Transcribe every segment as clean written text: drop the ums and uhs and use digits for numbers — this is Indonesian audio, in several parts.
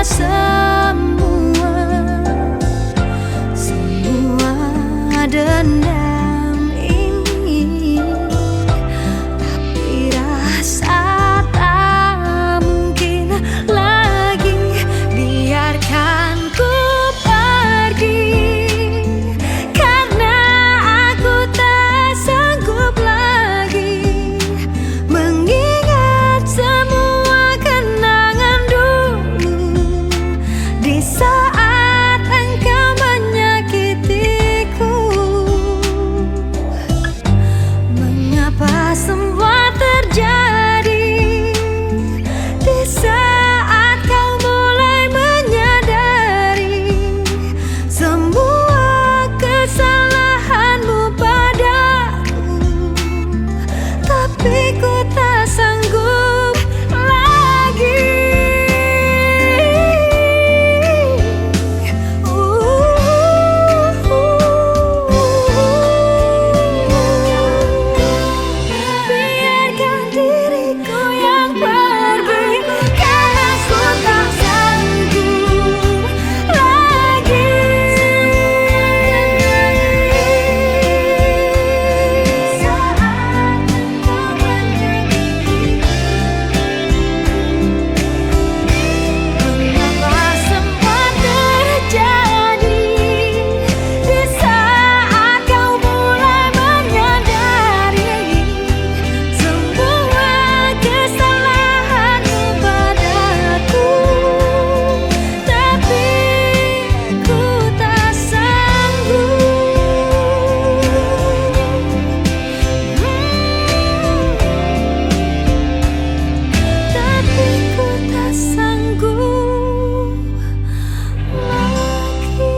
semua dendam ini, tapi rasa tak mungkin lagi biarkan ku pergi, karena aku tak sanggup lagi mengingat semua kenangan dulu di saat engkau menyakitiku. Mengapa semua terjadi di saat kau mulai menyadari semua kesalahanmu padaku, tapi ku tak sanggup lagi. Biarkan diriku yang pergi, karena ku tak sanggup lagi. Saat kau mengapa semua terjadi di saat kau mulai menyadari semua kesalahanmu padaku, tapi ku tak sanggup. Tapi ku tak sanggup lagi.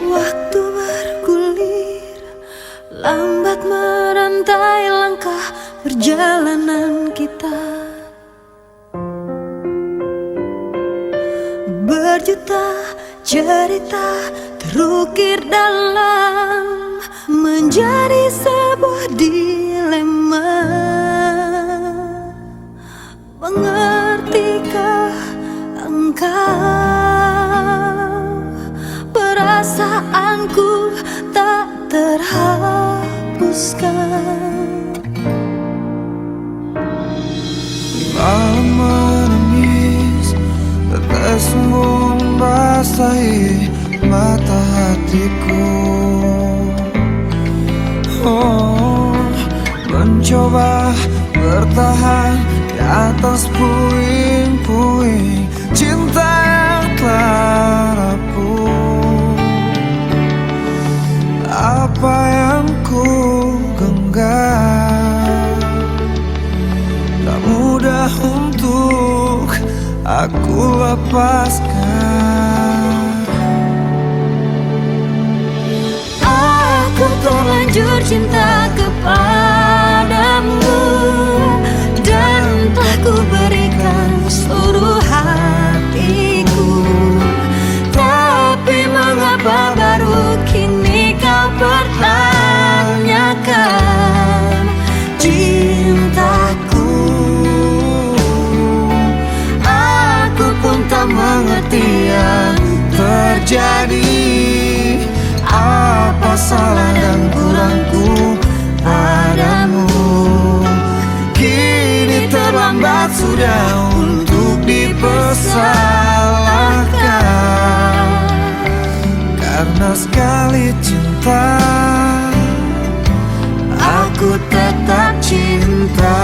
Waktu bergulir, lambat merantai langkah perjalanan kita. Berjuta cerita terukir dalam menjadi sebuah dilema. Mengertikah engkau perasaanku tak terhapuskan? Malam menangis, tetesmu membasahi mata hatiku. Oh, mencoba bertahan di atas puing-puing cinta yang telah rapuh. Apa yang ku genggam tak mudah untuk aku lepaskan. Aku terlanjur cinta kepadamu, dan telah ku berikan seluruh hatiku. Tapi mengapa baru kini kau pertanyakan cintaku? Aku pun tak mengerti yang terjadi. Apa salah dan kurangku padamu? Kini terlambat sudah untuk dipersalahkan, karena sekali cinta aku tetap cinta.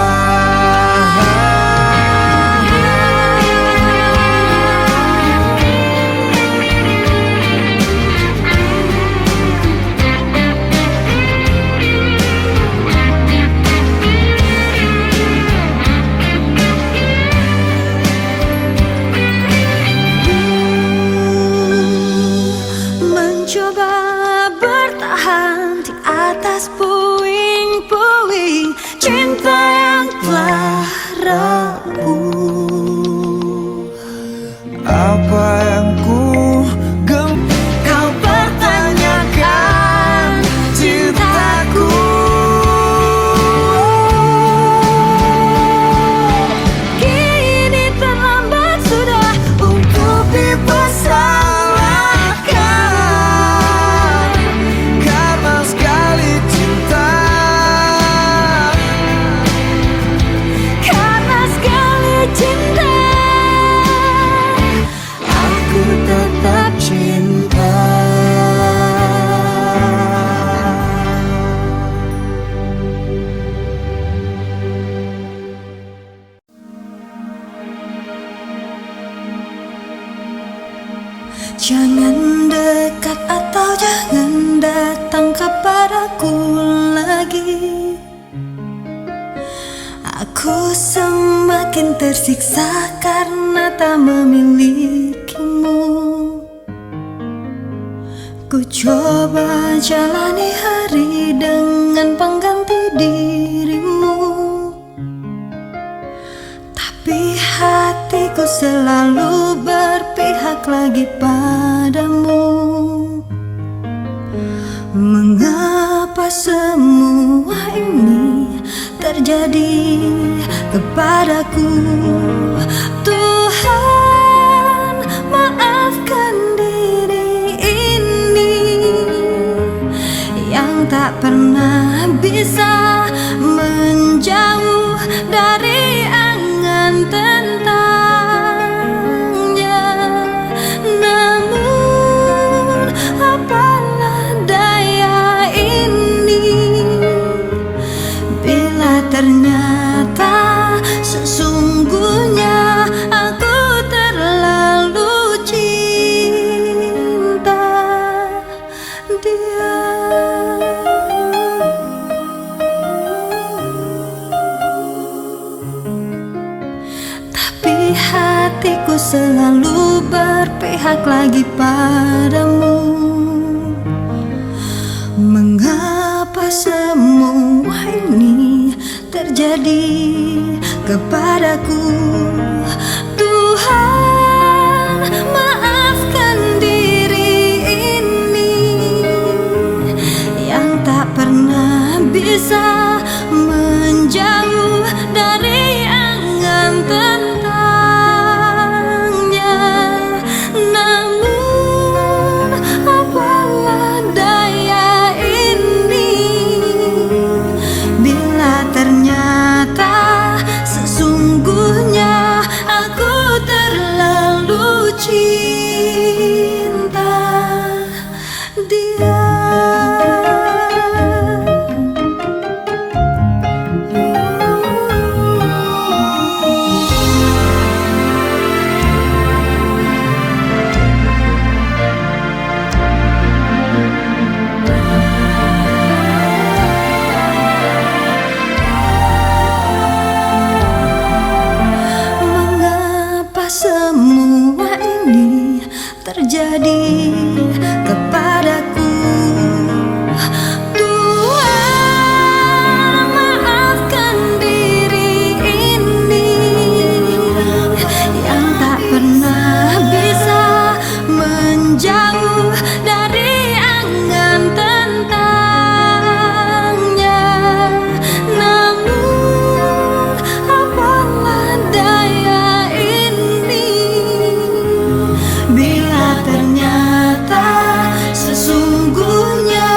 apa yang ku Kau pertanyakan cintaku. Kini terlambat sudah untuk dipersalahkan, karena sekali cinta. karena sekali cinta aku tetap cinta. Jangan dekat atau jangan datang kepadaku lagi. Aku semakin tersiksa karena tak memilikimu. Ku coba jalani hari dengan pengganti dirimu, tapi hatiku selalu berpihak lagi padamu. Mengapa semua ini terjadi kepadaku? Tuhan, maafkan diri ini yang tak pernah bisa menjauh dari angan tentangnya. Namun apalah daya ini bila ternyata sesungguhnya aku terlalu cinta dia. Tapi hatiku selalu berpihak lagi padamu. Mengapa semua ini terjadi kepadaku? Tuhan, maafkan diri ini yang tak pernah bisa menjauh dari angan tentangnya. Namun apalah daya ini bila ternyata sesungguhnya aku terlalu cinta dia. Mengapa semua ini terjadi kepadaku? Tuhan, maafkan diri ini yang tak pernah bisa menjauh dari angan tentangnya. Namun apalah daya ini bila ternyata sesungguhnya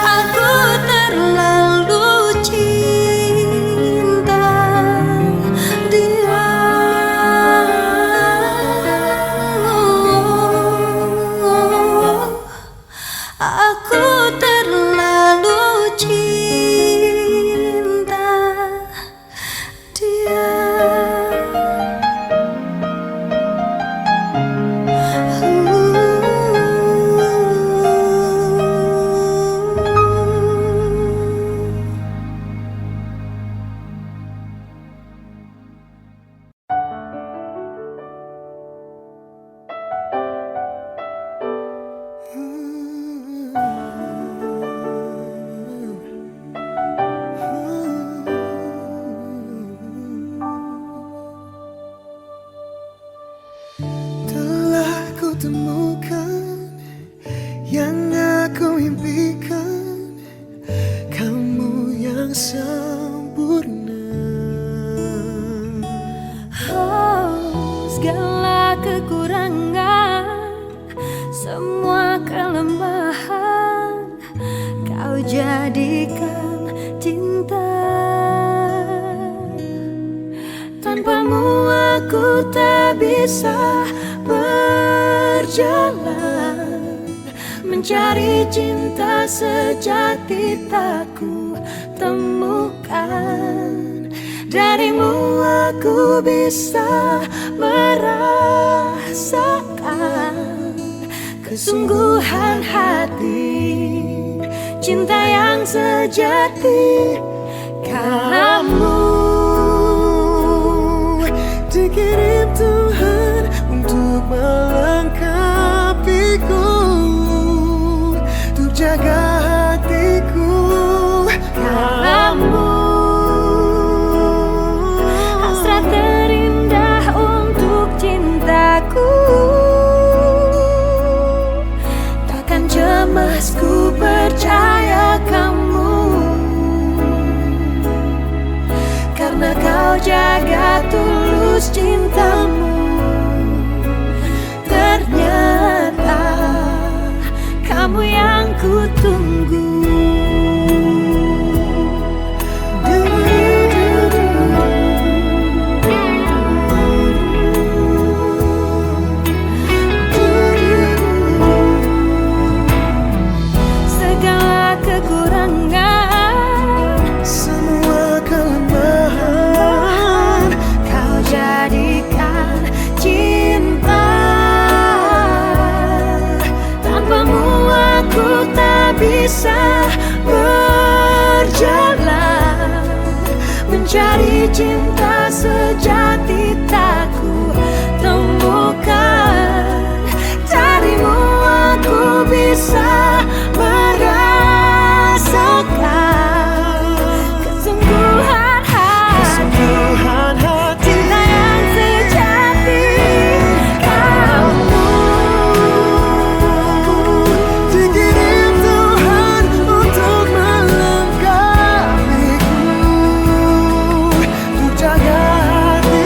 aku terlalu cinta dia. yang aku impikan, kamu yang sempurna. Oh, segala kekurangan, semua kelemahan, kau jadikan cinta. Tanpamu aku tak bisa berjalan, mencari cinta sejati tak ku temukan. Darimu aku bisa merasakan kesungguhan hati, cinta yang sejati. Kamu dikirim Tuhan untuk melengkapiku, untuk jaga hatiku. kamu hasrat terindah untuk cintaku. Takkan cemas, ku percaya kamu, karena kau jaga tulus cintamu. Ternyata kamu yang ku tunggu. Segala kekurangan, Semua kelemahan, kau jadikan cinta. Tanpamu aku tak bisa berjalan, mencari cinta sejati tak ku temukan. Darimu aku bisa merasakan kesungguhan hati, cinta yang sejati. Kamu dikirim Tuhan untuk melengkapiku, untuk jaga hatiku.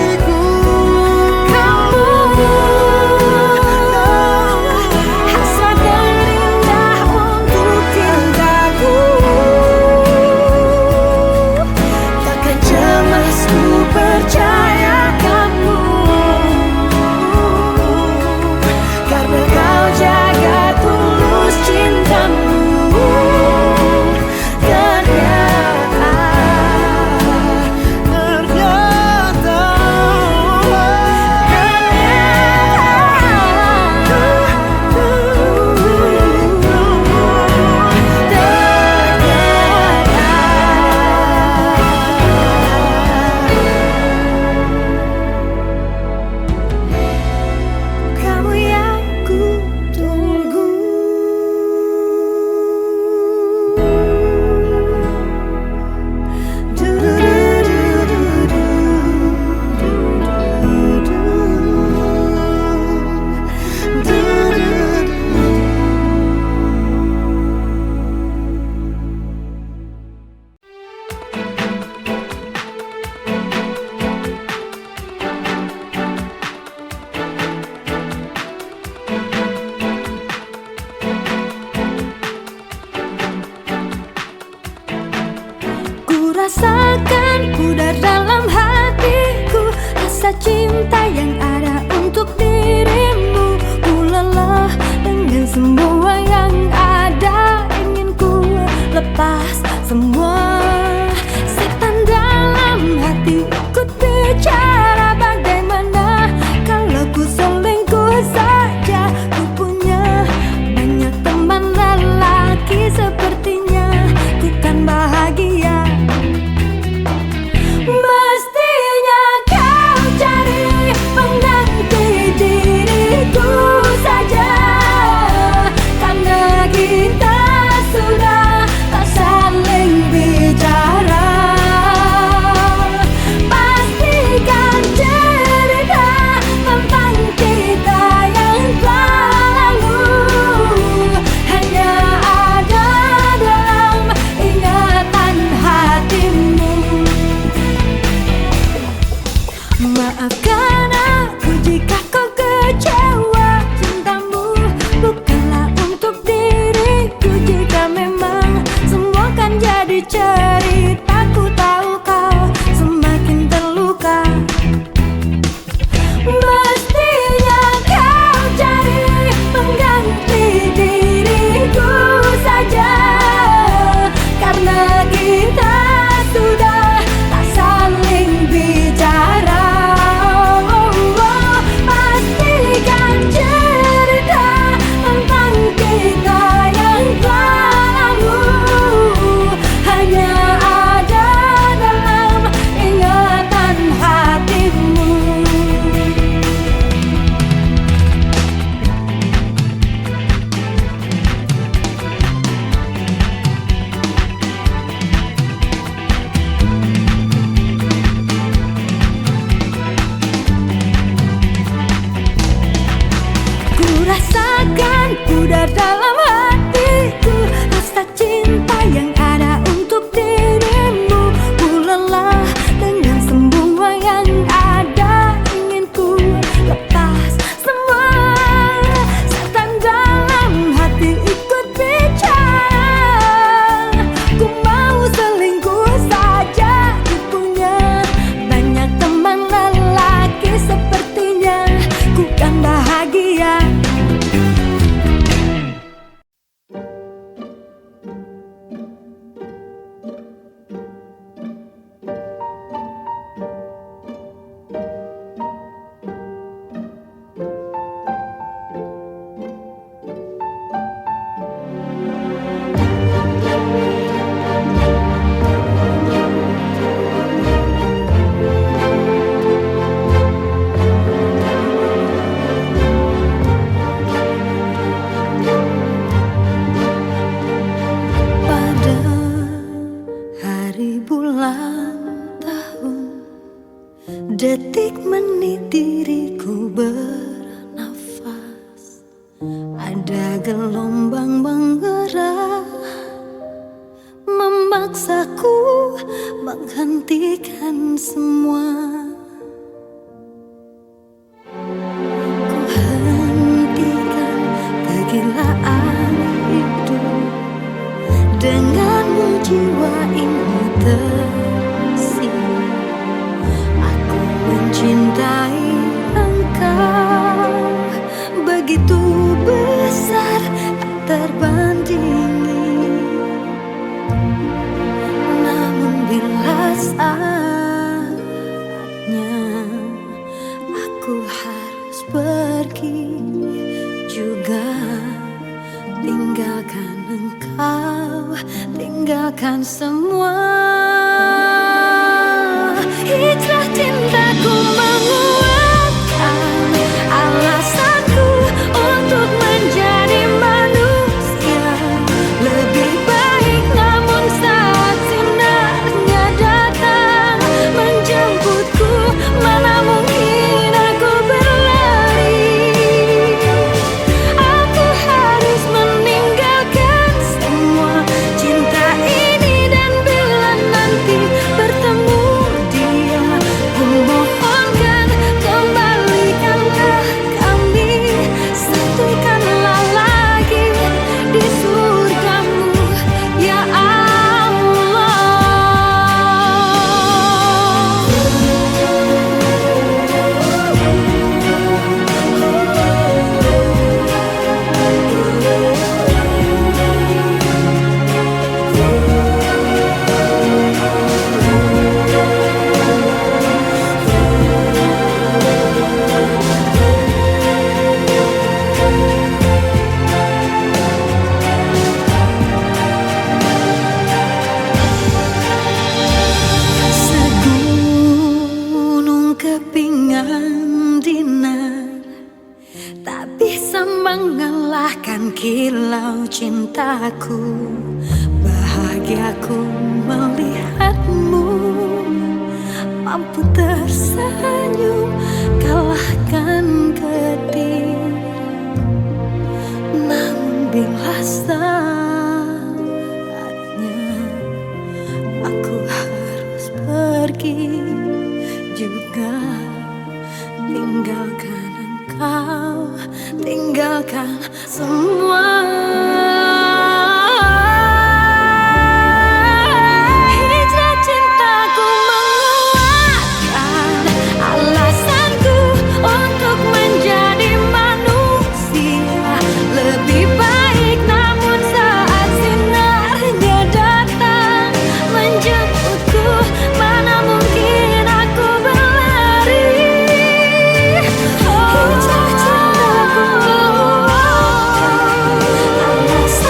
rasakan udah dalam hatiku rasa cinta yang ada untuk dirimu. Ku lelah dengan semua yang ada, ingin ku lepas semua. Setan dalam hati ikut bicara, ku mau selingkuh saja. Ku punya banyak teman lelaki, sepertinya ku kan bahagia. Pada hari bulan tahun, detik menit diriku bernafas. Ada gelombang menggerak, memaksaku menghentikan semua. Ku hentikan kegilaan hidup, denganmu jiwa ini tersirat. Aku mencintai engkau begitu besar, tak terbandingi. Namun bila saatnya aku harus pergi juga, tinggalkan engkau, tinggalkan semua. Hijrah cintaku menguatkan alasanku untuk menjadi manusia lebih baik. Namun saat sinarnya datang menjemputku, mana mungkin aku berlari. Aku harus meninggalkan semua cinta ini, dan bila nanti bertemu dia, ku mohonkan kembalikanlah kami, satukanlah lagi di surgamu, ya Allah. Segunung kepingan dinar tak bisa mengalahkan kilau cintaku. Bahagiaku melihatmu mampu tersenyum kalahkan getir. Namun bila saatnya aku harus pergi juga, tinggalkan engkau, tinggalkan semua. Hijrah cintaku menguatkan alasanku untuk menjadi manusia lebih baik. Namun saat sinarnya datang menjemputku, mana mungkin aku berlari. Hijrah cintaku menguatkan alasanku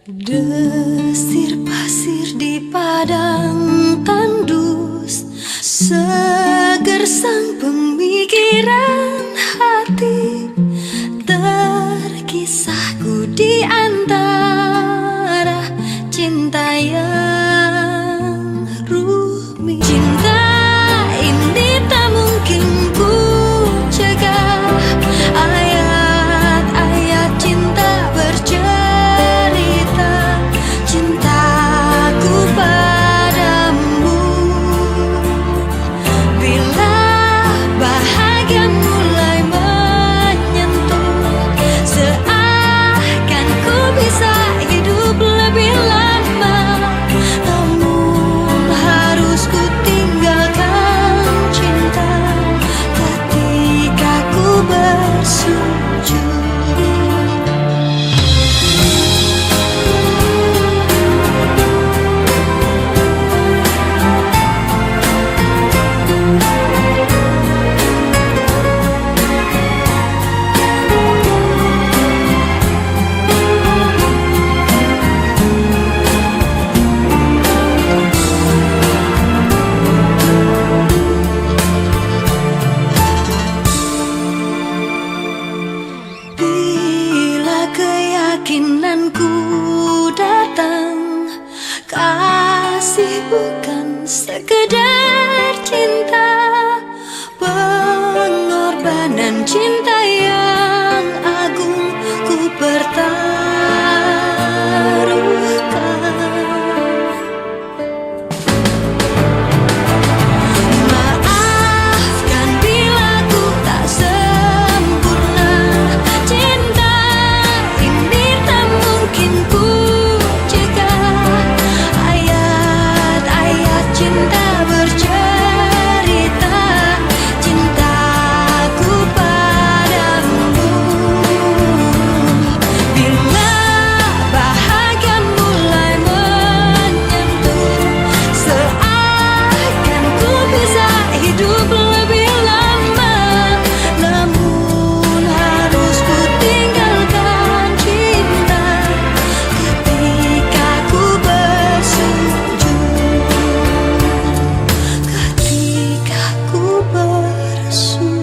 Desir pasir di padang tandus, segersang pemikiran hati, terkisahku di antara cinta yang rumit. Cinta ini tak mungkin ku cegah, ayat-ayat cinta bercerita cintaku padamu. Bila bahagia mulai menyentuh, seakan ku bisa hidup lebih lama, namun harus ku tinggalkan cinta ketika ku bersujud. Bila keyakinanku datang, kasih bukan sekedar cinta, pengorbanan cinta yang agung ku pertaruhkan. Maafkan bila ku tak sempurna, cinta ini tak mungkin ku cegah, ayat-ayat cinta bercerita cintaku padamu. Bila bahagia mulai menyentuh, seakan ku bisa hidup lebih lama, namun harus ku tinggalkan cinta ketika ku bersujud, ketika ku bersujud.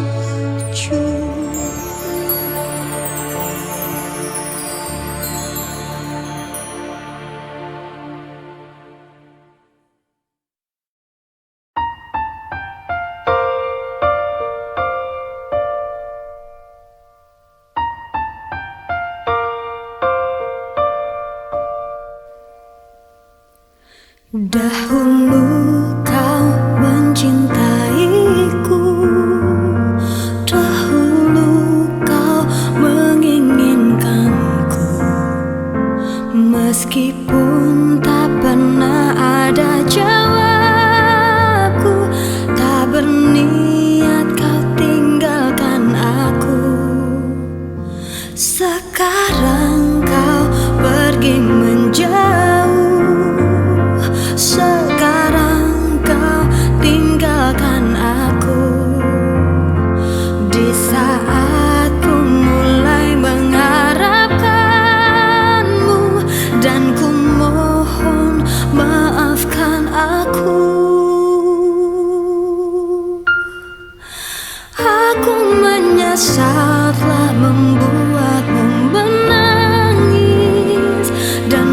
Dahulu kau mencintaiku, dahulu kau menginginkanku, meskipun tak pernah ada jawabku, tak berniat kau tinggalkan aku. Sekarang kau pergi menjauh, sekarang kau tinggalkan aku. Di saat ku mulai mengharapkanmu, dan ku mohon maafkan aku. Aku menyesal telah membuatmu menangis dan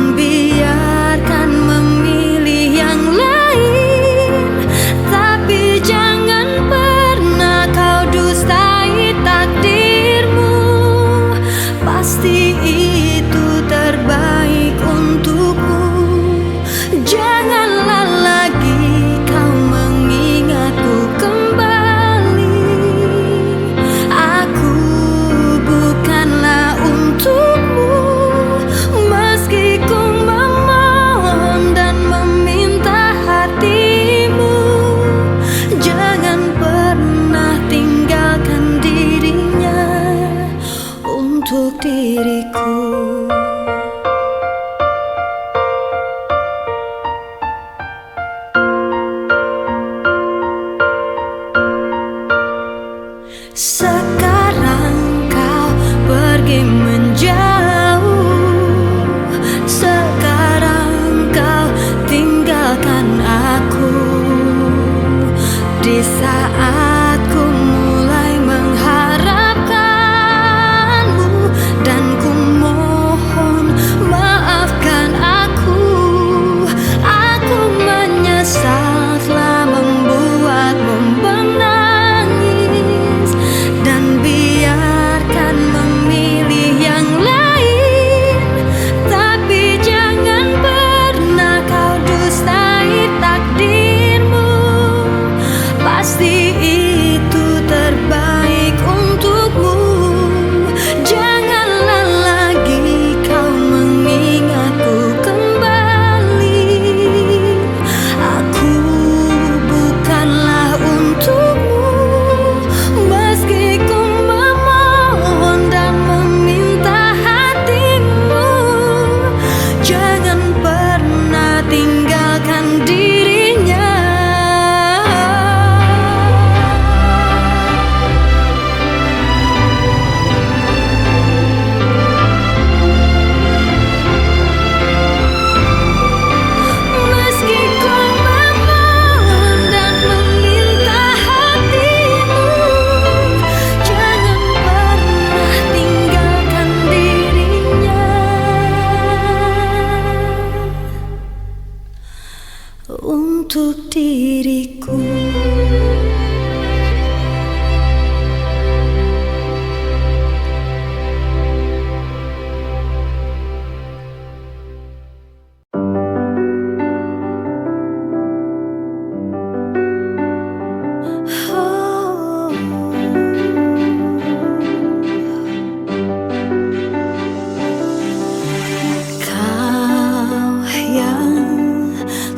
untuk diriku.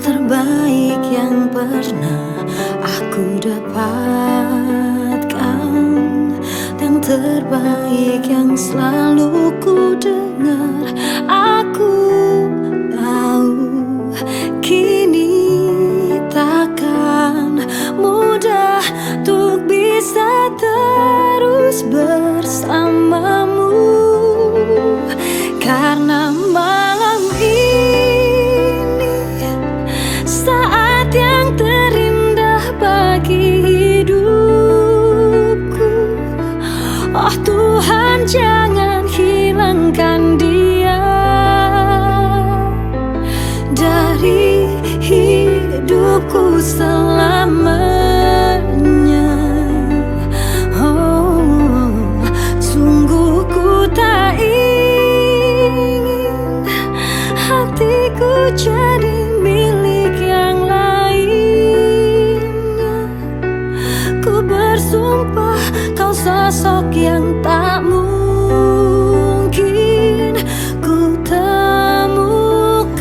Terbaik yang pernah aku dapatkan, yang terbaik yang selalu ku dengar. Aku tahu kini takkan mudah untuk bisa terus bersamamu, karena malam saat yang terindah bagi hidupku. Oh Tuhan, jangan hilangkan dia dari hidupku selamanya. Oh, sungguh ku tak ingin hatiku jadi bersumpah kau sosok yang tak mungkin ku temukan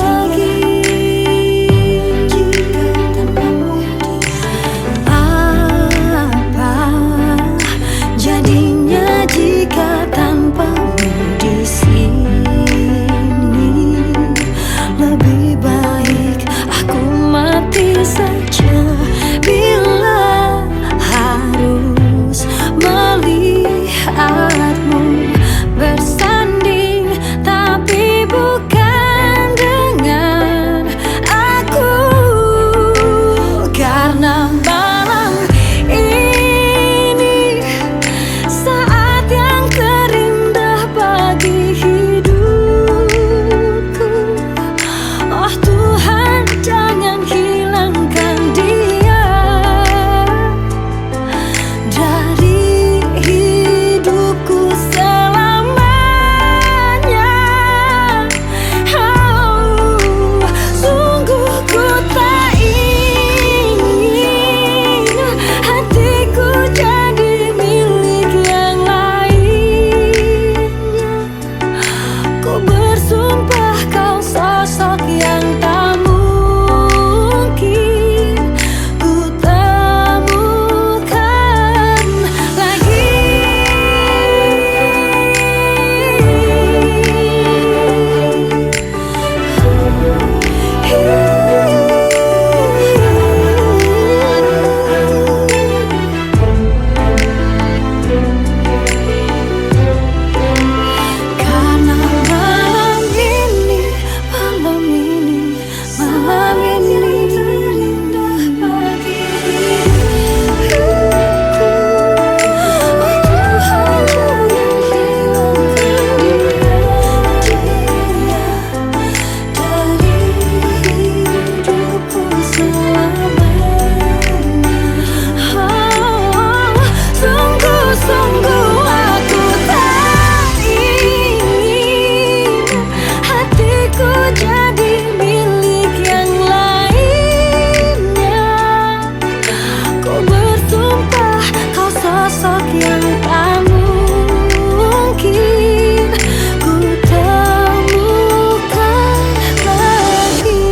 lagi. Apa jadinya jika tanpamu di sini? Lebih baik aku mati saja bila harus melihatmu bersanding, tapi bukan dengan aku. Karena malam ini saat yang terindah bagi hidupku. Oh Tuhan, jangan hilangkan dia dari hidupku selamanya. Oh, sungguh ku tak ingin hatiku jadi milik yang lainnya. Ku bersumpah kau sosok yang tak mungkin ku temukan lagi. Karena malam ini terindah bagi hidupku. Oh Tuhan, jangan hilangkan dia dari hidupku selamanya. Oh, sungguh-sungguh aku tak ingin hatiku jadi milik yang lainnya. Ku bersumpah kau sosok yang tak mungkin ku temukan lagi.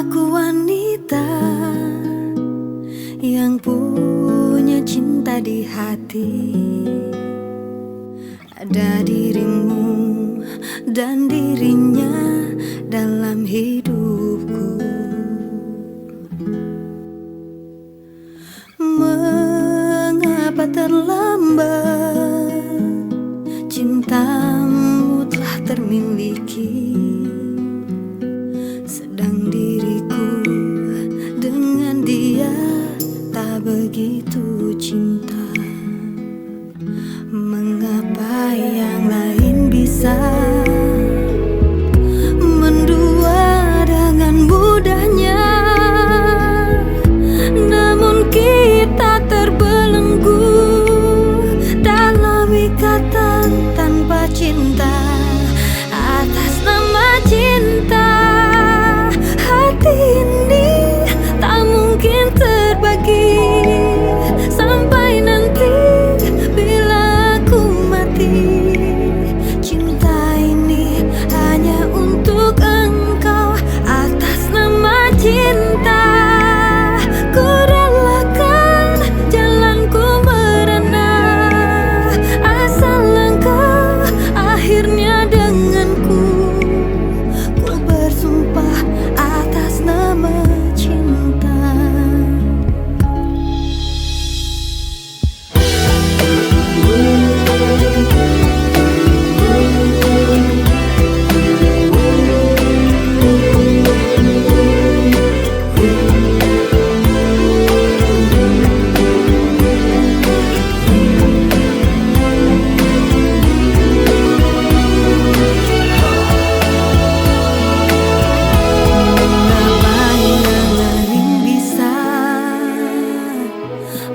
Aku wanita yang punya cinta di hati, ada dirimu dan dirinya dalam hidupku. Mengapa terlambat, cintamu telah termiliki, sedang diriku dengan dia tak begitu cinta. Mengapa yang lain bisa mendua dengan mudahnya, namun kita terbelenggu dalam ikatan tanpa cinta. Atas nama cinta, hati ini tak mungkin terbagi sampai nanti bila aku mati. Cinta ini hanya untuk engkau. Atas nama cinta, ku relakan jalanku merana, asal engkau akhirnya denganku. Ku bersumpah atas nama cinta. Mengapa yang lain bisa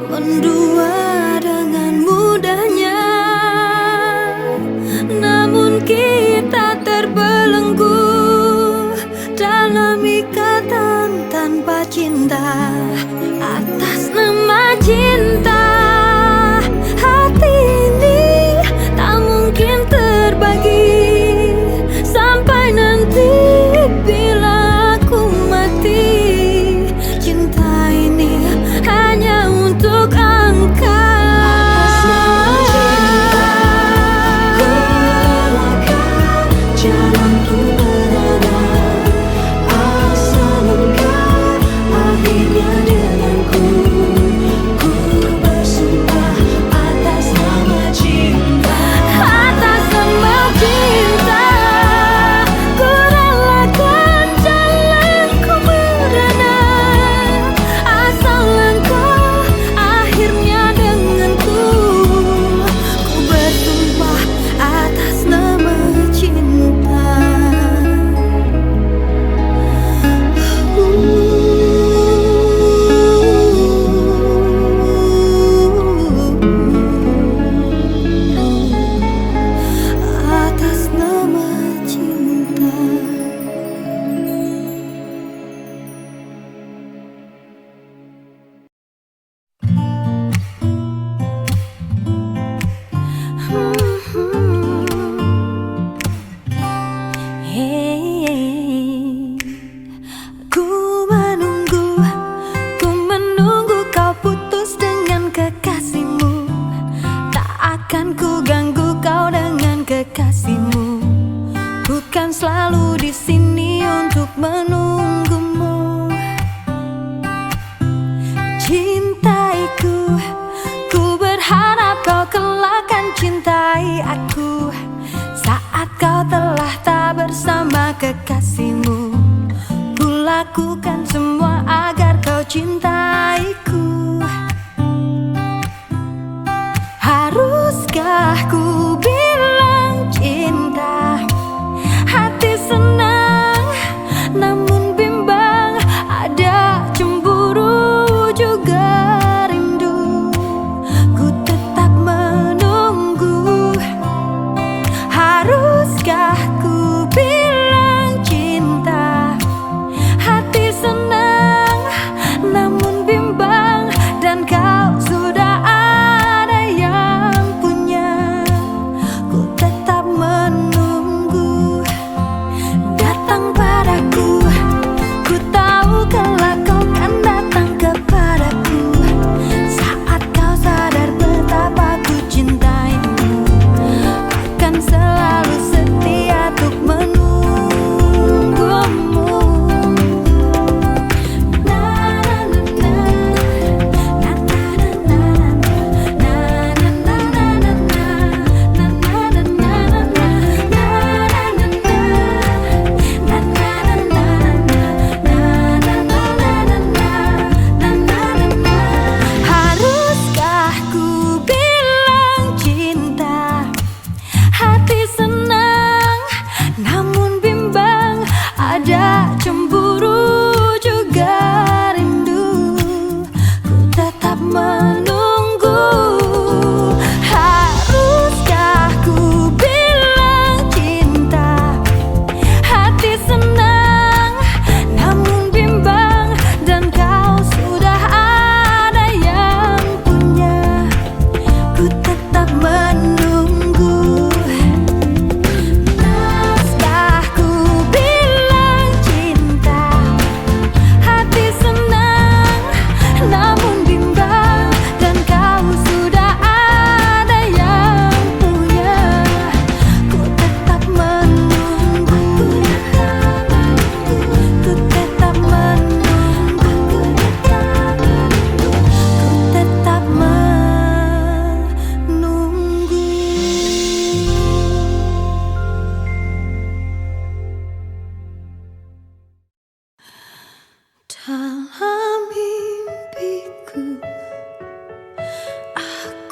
mendua dengan mudahnya, namun kita terbelenggu dalam ikatan tanpa cinta. Atas nama cinta, hati ini tak mungkin terbagi sampai nanti bila aku mati. Cinta ini hanya untuk engkau. Jalanku berada, asal engkau akhirnya denganku. Ku bersumpah atas nama cinta. Atas nama cinta, ku relakan jalanku merana, asal engkau akhirnya denganku. Ku bersumpah atas nama cinta. Atas nama cinta. Hey, ku menunggu kau putus dengan kekasihmu. Tak akan ku ganggu kau dengan kekasihmu. Bukan selalu di sini untuk menunggumu. Cintaiku, ku berharap kau kelak akan cintai aku. Saat kau telah tak bersama kekasihmu, ku lakukan semua agar kau cintaiku. Haruskah ku bilang cinta? Hati senang, namun bimbang. Ada cemburu juga rindu. Ku tetap menunggu. Haruskah ku bilang cinta? Hati senang, namun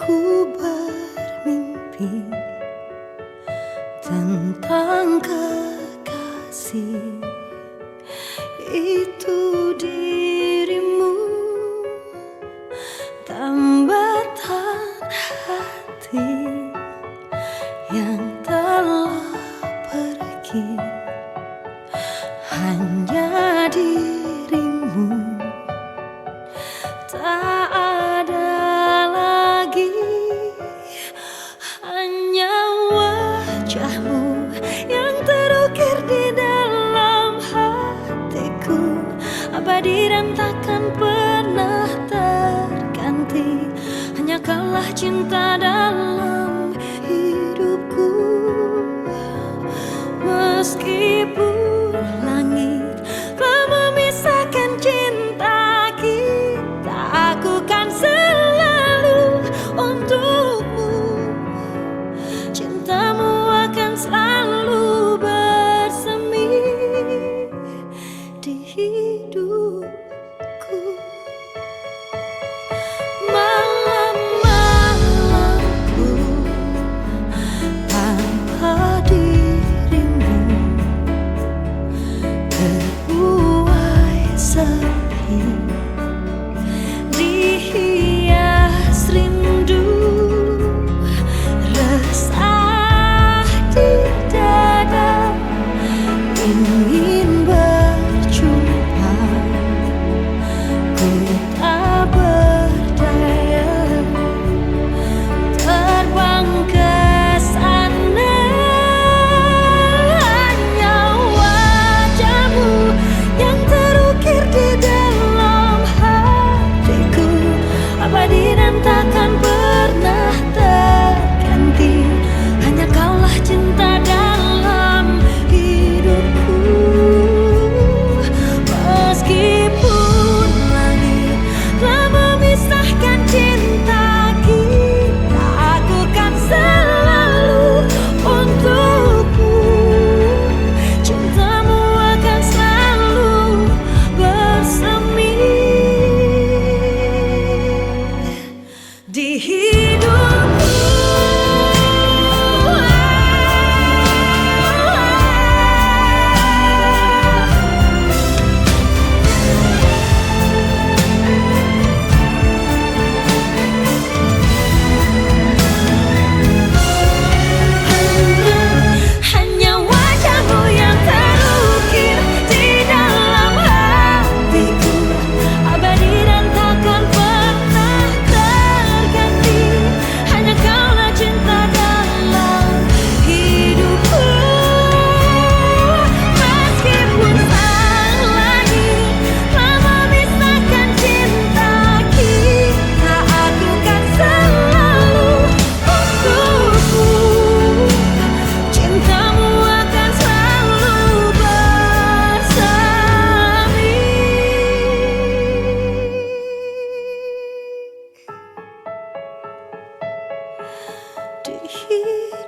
Ku bermimpi tentang kekasih itu, dirimu tambatan hati yang telah pergi. Hanya dirimu, tak ada lagi. Hanya wajahmu yang terukir di dalam hatiku, abadi dan takkan pernah terganti. Hanya kaulah cinta dalam hidupku. Meskipun langit telah memisahkan cinta kita, aku kan selalu untukmu. Cintamu akan selalu bersemi di hidupku. Malam-malamku tanpa dirimu terbuai sepi, dihias rindu, resah di dada, ingin berjumpa. Ku tak berdaya terbang ke sana. Hanya wajahmu yang terukir di dalam hatiku, abadi dan takkan pernah terganti. Hanya kaulah cinta dalam hidupku. Meskipun langit telah memisahkan cinta kita, aku kan selalu untukmu. Cintamu akan selalu bersemi di hidupku. Hanya wajahmu yang terukir di dalam hatiku, abadi dan takkan pernah terganti. Hanya kaulah cinta dalam hidupku. Meskipun sang langit telah memisahkan cinta kita, aku kan selalu untukmu. Cintamu akan selalu bersemi di hidupku.